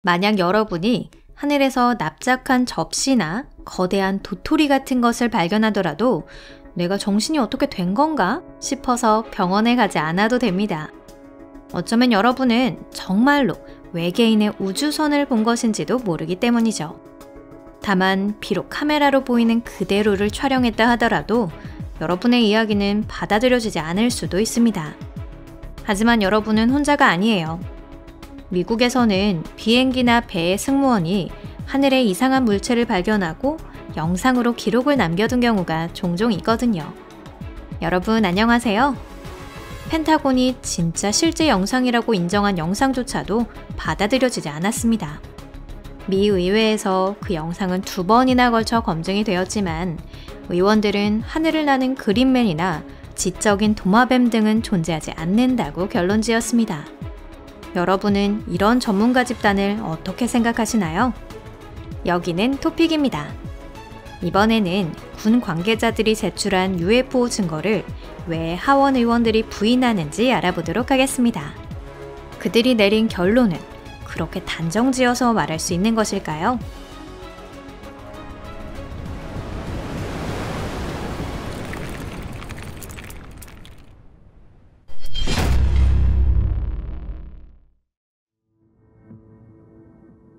만약 여러분이 하늘에서 납작한 접시나 거대한 도토리 같은 것을 발견하더라도 내가 정신이 어떻게 된 건가 싶어서 병원에 가지 않아도 됩니다. 어쩌면 여러분은 정말로 외계인의 우주선을 본 것인지도 모르기 때문이죠. 다만 비록 카메라로 보이는 그대로를 촬영했다 하더라도 여러분의 이야기는 받아들여지지 않을 수도 있습니다. 하지만 여러분은 혼자가 아니에요. 미국에서는 비행기나 배의 승무원이 하늘에 이상한 물체를 발견하고 영상으로 기록을 남겨둔 경우가 종종 있거든요. 여러분 안녕하세요. 펜타곤이 진짜 실제 영상이라고 인정한 영상조차도 받아들여지지 않았습니다. 미 의회에서 그 영상은 2번이나 걸쳐 검증이 되었지만 의원들은 하늘을 나는 그린맨이나 지적인 도마뱀 등은 존재하지 않는다고 결론지었습니다. 여러분은 이런 전문가 집단을 어떻게 생각하시나요? 여기는 토픽입니다. 이번에는 군 관계자들이 제출한 UFO 증거를 왜 하원 의원들이 부인하는지 알아보도록 하겠습니다. 그들이 내린 결론은 그렇게 단정지어서 말할 수 있는 것일까요?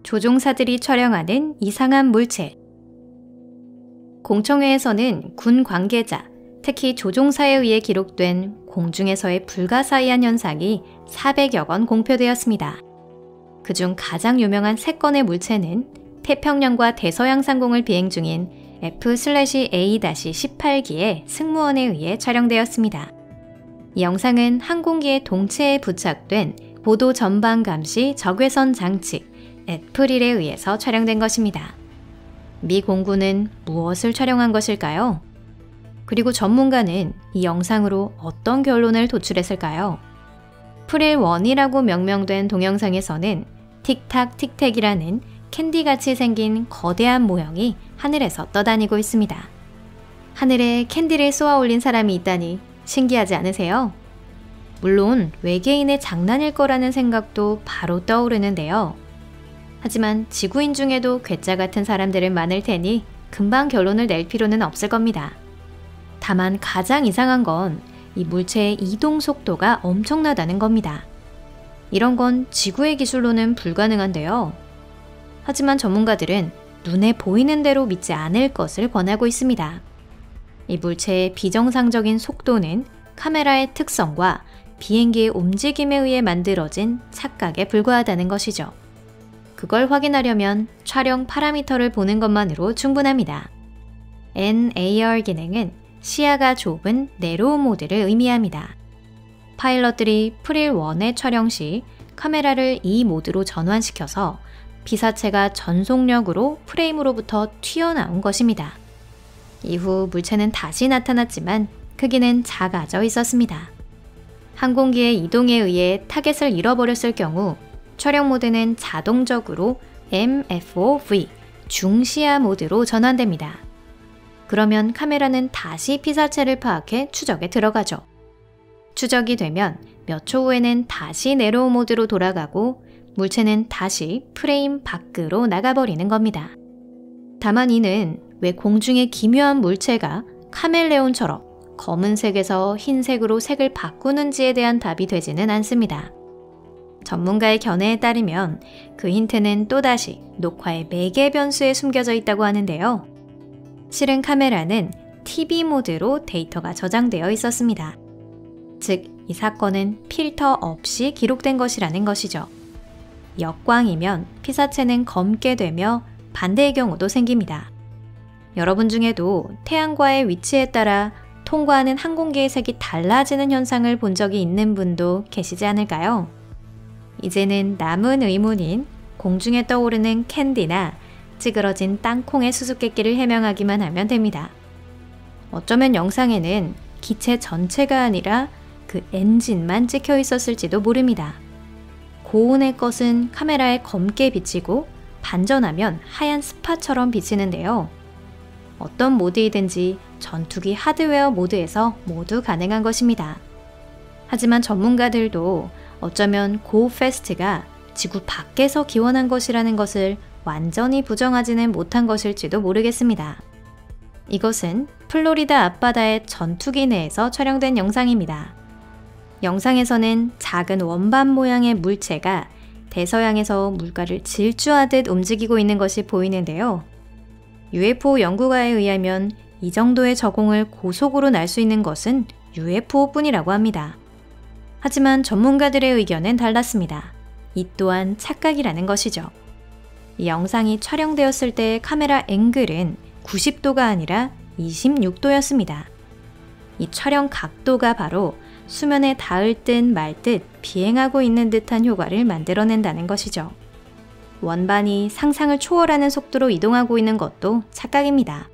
조종사들이 촬영하는 이상한 물체. 공청회에서는 군 관계자, 특히 조종사에 의해 기록된 공중에서의 불가사의한 현상이 400여 건 공표되었습니다. 그중 가장 유명한 3건의 물체는 태평양과 대서양 상공을 비행 중인 F/A-18기의 승무원에 의해 촬영되었습니다. 이 영상은 항공기의 동체에 부착된 보도 전방 감시 적외선 장치 애프릴에 의해서 촬영된 것입니다. 미 공군은 무엇을 촬영한 것일까요? 그리고 전문가는 이 영상으로 어떤 결론을 도출했을까요? 프릴1이라고 명명된 동영상에서는 틱탁 틱택이라는 캔디같이 생긴 거대한 모형이 하늘에서 떠다니고 있습니다. 하늘에 캔디를 쏘아 올린 사람이 있다니 신기하지 않으세요? 물론 외계인의 장난일 거라는 생각도 바로 떠오르는데요. 하지만 지구인 중에도 괴짜 같은 사람들은 많을 테니 금방 결론을 낼 필요는 없을 겁니다. 다만 가장 이상한 건 이 물체의 이동 속도가 엄청나다는 겁니다. 이런 건 지구의 기술로는 불가능한데요. 하지만 전문가들은 눈에 보이는 대로 믿지 않을 것을 권하고 있습니다. 이 물체의 비정상적인 속도는 카메라의 특성과 비행기의 움직임에 의해 만들어진 착각에 불과하다는 것이죠. 그걸 확인하려면 촬영 파라미터를 보는 것만으로 충분합니다. NAR 기능은 시야가 좁은 내로우 모드를 의미합니다. 파일럿들이 프릴1의 촬영 시 카메라를 이 모드로 전환시켜서 피사체가 전속력으로 프레임으로부터 튀어나온 것입니다. 이후 물체는 다시 나타났지만 크기는 작아져 있었습니다. 항공기의 이동에 의해 타겟을 잃어버렸을 경우 촬영 모드는 자동적으로 MFOV, 중시야 모드로 전환됩니다. 그러면 카메라는 다시 피사체를 파악해 추적에 들어가죠. 추적이 되면 몇 초 후에는 다시 네로우 모드로 돌아가고 물체는 다시 프레임 밖으로 나가버리는 겁니다. 다만 이는 왜 공중의 기묘한 물체가 카멜레온처럼 검은색에서 흰색으로 색을 바꾸는지에 대한 답이 되지는 않습니다. 전문가의 견해에 따르면 그 힌트는 또다시 녹화의 매개 변수에 숨겨져 있다고 하는데요. 실은 카메라는 TV 모드로 데이터가 저장되어 있었습니다. 즉, 이 사건은 필터 없이 기록된 것이라는 것이죠. 역광이면 피사체는 검게 되며 반대의 경우도 생깁니다. 여러분 중에도 태양과의 위치에 따라 통과하는 항공기의 색이 달라지는 현상을 본 적이 있는 분도 계시지 않을까요? 이제는 남은 의문인 공중에 떠오르는 캔디나 찌그러진 땅콩의 수수께끼를 해명하기만 하면 됩니다. 어쩌면 영상에는 기체 전체가 아니라 그 엔진만 찍혀 있었을지도 모릅니다. 고온의 것은 카메라에 검게 비치고 반전하면 하얀 스파처럼 비치는데요. 어떤 모드이든지 전투기 하드웨어 모드에서 모두 가능한 것입니다. 하지만 전문가들도 어쩌면 고 패스트가 지구 밖에서 기원한 것이라는 것을 완전히 부정하지는 못한 것일지도 모르겠습니다. 이것은 플로리다 앞바다의 전투기 내에서 촬영된 영상입니다. 영상에서는 작은 원반 모양의 물체가 대서양에서 물가를 질주하듯 움직이고 있는 것이 보이는데요. UFO 연구가에 의하면 이 정도의 저공을 고속으로 날 수 있는 것은 UFO뿐이라고 합니다. 하지만 전문가들의 의견은 달랐습니다. 이 또한 착각이라는 것이죠. 이 영상이 촬영되었을 때의 카메라 앵글은 90도가 아니라 26도였습니다. 이 촬영 각도가 바로 수면에 닿을 듯 말 듯 비행하고 있는 듯한 효과를 만들어낸다는 것이죠. 원반이 상상을 초월하는 속도로 이동하고 있는 것도 착각입니다.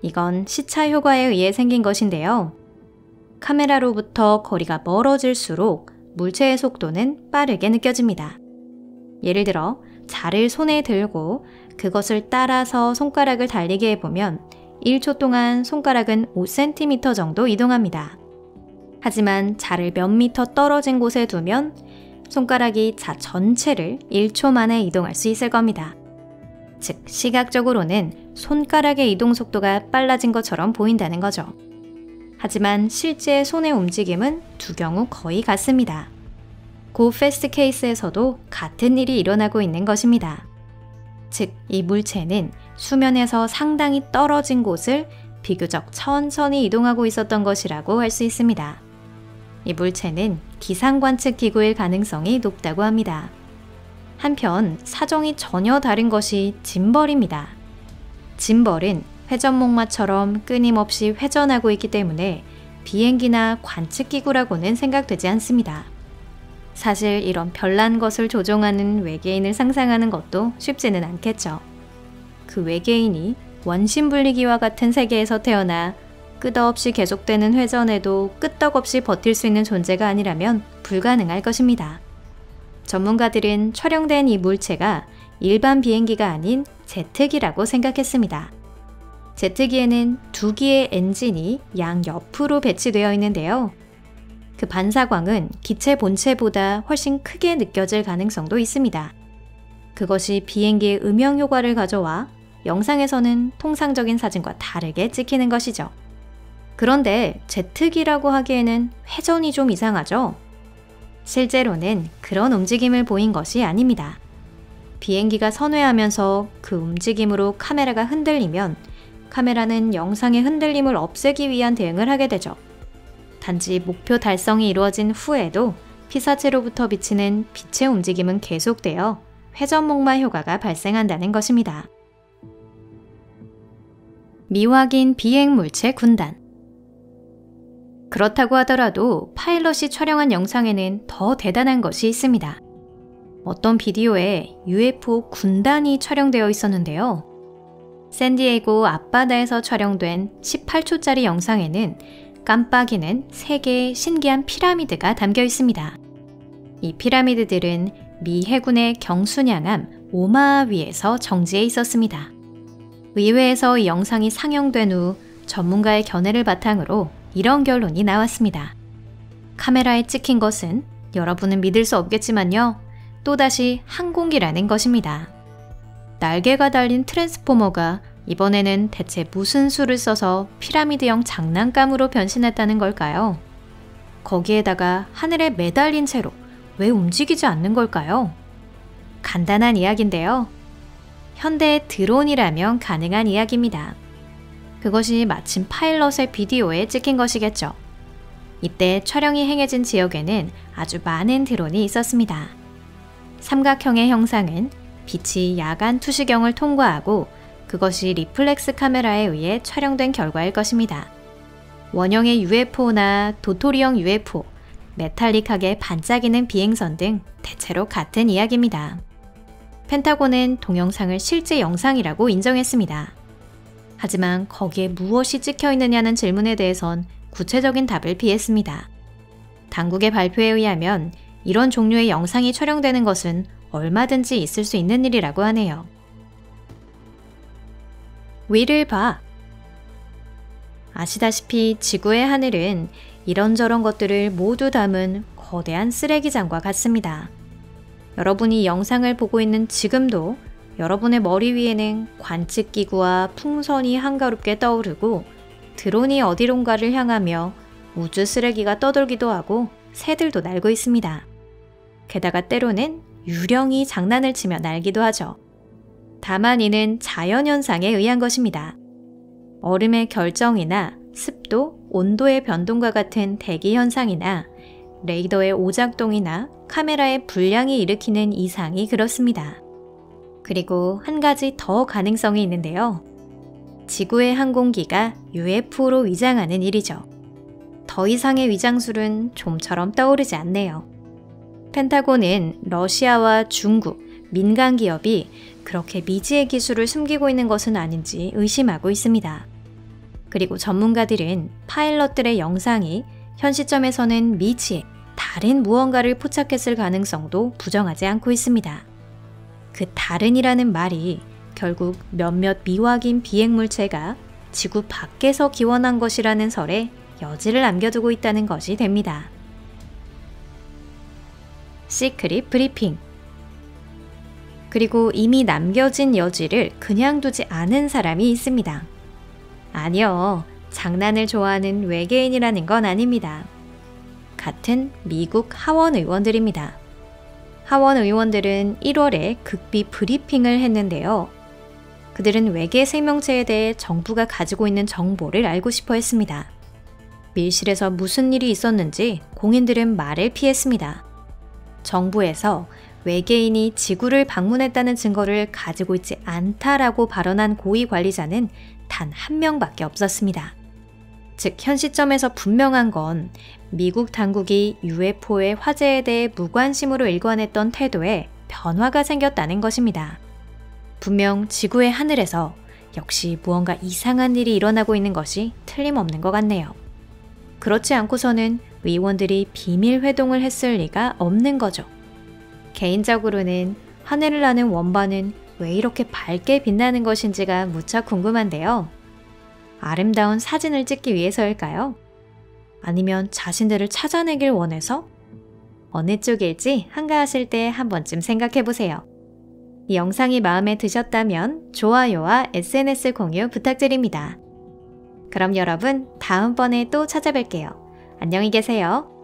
이건 시차 효과에 의해 생긴 것인데요. 카메라로부터 거리가 멀어질수록 물체의 속도는 빠르게 느껴집니다. 예를 들어 자를 손에 들고 그것을 따라서 손가락을 달리게 해보면 1초 동안 손가락은 5cm 정도 이동합니다. 하지만 자를 몇 미터 떨어진 곳에 두면 손가락이 자 전체를 1초 만에 이동할 수 있을 겁니다. 즉, 시각적으로는 손가락의 이동 속도가 빨라진 것처럼 보인다는 거죠. 하지만 실제 손의 움직임은 두 경우 거의 같습니다. 고 패스트 케이스에서도 같은 일이 일어나고 있는 것입니다. 즉, 이 물체는 수면에서 상당히 떨어진 곳을 비교적 천천히 이동하고 있었던 것이라고 할 수 있습니다. 이 물체는 기상관측 기구일 가능성이 높다고 합니다. 한편 사정이 전혀 다른 것이 짐벌입니다. 짐벌은 회전목마처럼 끊임없이 회전하고 있기 때문에 비행기나 관측기구라고는 생각되지 않습니다. 사실 이런 별난 것을 조종하는 외계인을 상상하는 것도 쉽지는 않겠죠. 그 외계인이 원심불리기와 같은 세계에서 태어나 끝없이 계속되는 회전에도 끄떡없이 버틸 수 있는 존재가 아니라면 불가능할 것입니다. 전문가들은 촬영된 이 물체가 일반 비행기가 아닌 제트기라고 생각했습니다. 제트기에는 두 기의 엔진이 양옆으로 배치되어 있는데요. 그 반사광은 기체 본체보다 훨씬 크게 느껴질 가능성도 있습니다. 그것이 비행기의 음영 효과를 가져와 영상에서는 통상적인 사진과 다르게 찍히는 것이죠. 그런데 제트기라고 하기에는 회전이 좀 이상하죠? 실제로는 그런 움직임을 보인 것이 아닙니다. 비행기가 선회하면서 그 움직임으로 카메라가 흔들리면 카메라는 영상의 흔들림을 없애기 위한 대응을 하게 되죠. 단지 목표 달성이 이루어진 후에도 피사체로부터 비치는 빛의 움직임은 계속되어 회전목마 효과가 발생한다는 것입니다. 미확인 비행물체 군단. 그렇다고 하더라도 파일럿이 촬영한 영상에는 더 대단한 것이 있습니다. 어떤 비디오에 UFO 군단이 촬영되어 있었는데요. 샌디에이고 앞바다에서 촬영된 18초짜리 영상에는 깜빡이는 3개의 신기한 피라미드가 담겨 있습니다. 이 피라미드들은 미 해군의 경순양함 오마하 위에서 정지해 있었습니다. 의회에서 이 영상이 상영된 후 전문가의 견해를 바탕으로 이런 결론이 나왔습니다. 카메라에 찍힌 것은 여러분은 믿을 수 없겠지만요. 또다시 항공기라는 것입니다. 날개가 달린 트랜스포머가 이번에는 대체 무슨 수를 써서 피라미드형 장난감으로 변신했다는 걸까요? 거기에다가 하늘에 매달린 채로 왜 움직이지 않는 걸까요? 간단한 이야기인데요. 현대의 드론이라면 가능한 이야기입니다. 그것이 마침 파일럿의 비디오에 찍힌 것이겠죠. 이때 촬영이 행해진 지역에는 아주 많은 드론이 있었습니다. 삼각형의 형상은 빛이 야간 투시경을 통과하고 그것이 리플렉스 카메라에 의해 촬영된 결과일 것입니다. 원형의 UFO나 도토리형 UFO, 메탈릭하게 반짝이는 비행선 등 대체로 같은 이야기입니다. 펜타곤은 동영상을 실제 영상이라고 인정했습니다. 하지만 거기에 무엇이 찍혀 있느냐는 질문에 대해선 구체적인 답을 피했습니다. 당국의 발표에 의하면 이런 종류의 영상이 촬영되는 것은 얼마든지 있을 수 있는 일이라고 하네요. 위를 봐. 아시다시피 지구의 하늘은 이런저런 것들을 모두 담은 거대한 쓰레기장과 같습니다. 여러분이 영상을 보고 있는 지금도 여러분의 머리 위에는 관측기구와 풍선이 한가롭게 떠오르고 드론이 어디론가를 향하며 우주 쓰레기가 떠돌기도 하고 새들도 날고 있습니다. 게다가 때로는 유령이 장난을 치며 날기도 하죠. 다만 이는 자연현상에 의한 것입니다. 얼음의 결정이나 습도, 온도의 변동과 같은 대기현상이나 레이더의 오작동이나 카메라의 불량이 일으키는 이상이 그렇습니다. 그리고 한 가지 더 가능성이 있는데요. 지구의 항공기가 UFO로 위장하는 일이죠. 더 이상의 위장술은 좀처럼 떠오르지 않네요. 펜타곤은 러시아와 중국, 민간 기업이 그렇게 미지의 기술을 숨기고 있는 것은 아닌지 의심하고 있습니다. 그리고 전문가들은 파일럿들의 영상이 현 시점에서는 미지의 다른 무언가를 포착했을 가능성도 부정하지 않고 있습니다. 그 다른이라는 말이 결국 몇몇 미확인 비행물체가 지구 밖에서 기원한 것이라는 설에 여지를 남겨두고 있다는 것이 됩니다. 시크릿 브리핑. 그리고 이미 남겨진 여지를 그냥 두지 않은 사람이 있습니다. 아니요, 장난을 좋아하는 외계인이라는 건 아닙니다. 같은 미국 하원 의원들입니다. 하원 의원들은 1월에 극비 브리핑을 했는데요. 그들은 외계 생명체에 대해 정부가 가지고 있는 정보를 알고 싶어 했습니다. 밀실에서 무슨 일이 있었는지 공인들은 말을 피했습니다. 정부에서 외계인이 지구를 방문했다는 증거를 가지고 있지 않다라고 발언한 고위 관리자는 단 한 명밖에 없었습니다. 즉, 현 시점에서 분명한 건 미국 당국이 UFO의 화제에 대해 무관심으로 일관했던 태도에 변화가 생겼다는 것입니다. 분명 지구의 하늘에서 역시 무언가 이상한 일이 일어나고 있는 것이 틀림없는 것 같네요. 그렇지 않고서는 의원들이 비밀 회동을 했을 리가 없는 거죠. 개인적으로는 하늘을 나는 원반은 왜 이렇게 밝게 빛나는 것인지가 무척 궁금한데요. 아름다운 사진을 찍기 위해서일까요? 아니면 자신들을 찾아내길 원해서? 어느 쪽일지 한가하실 때 한 번쯤 생각해 보세요. 이 영상이 마음에 드셨다면 좋아요와 SNS 공유 부탁드립니다. 그럼 여러분, 다음번에 또 찾아뵐게요. 안녕히 계세요.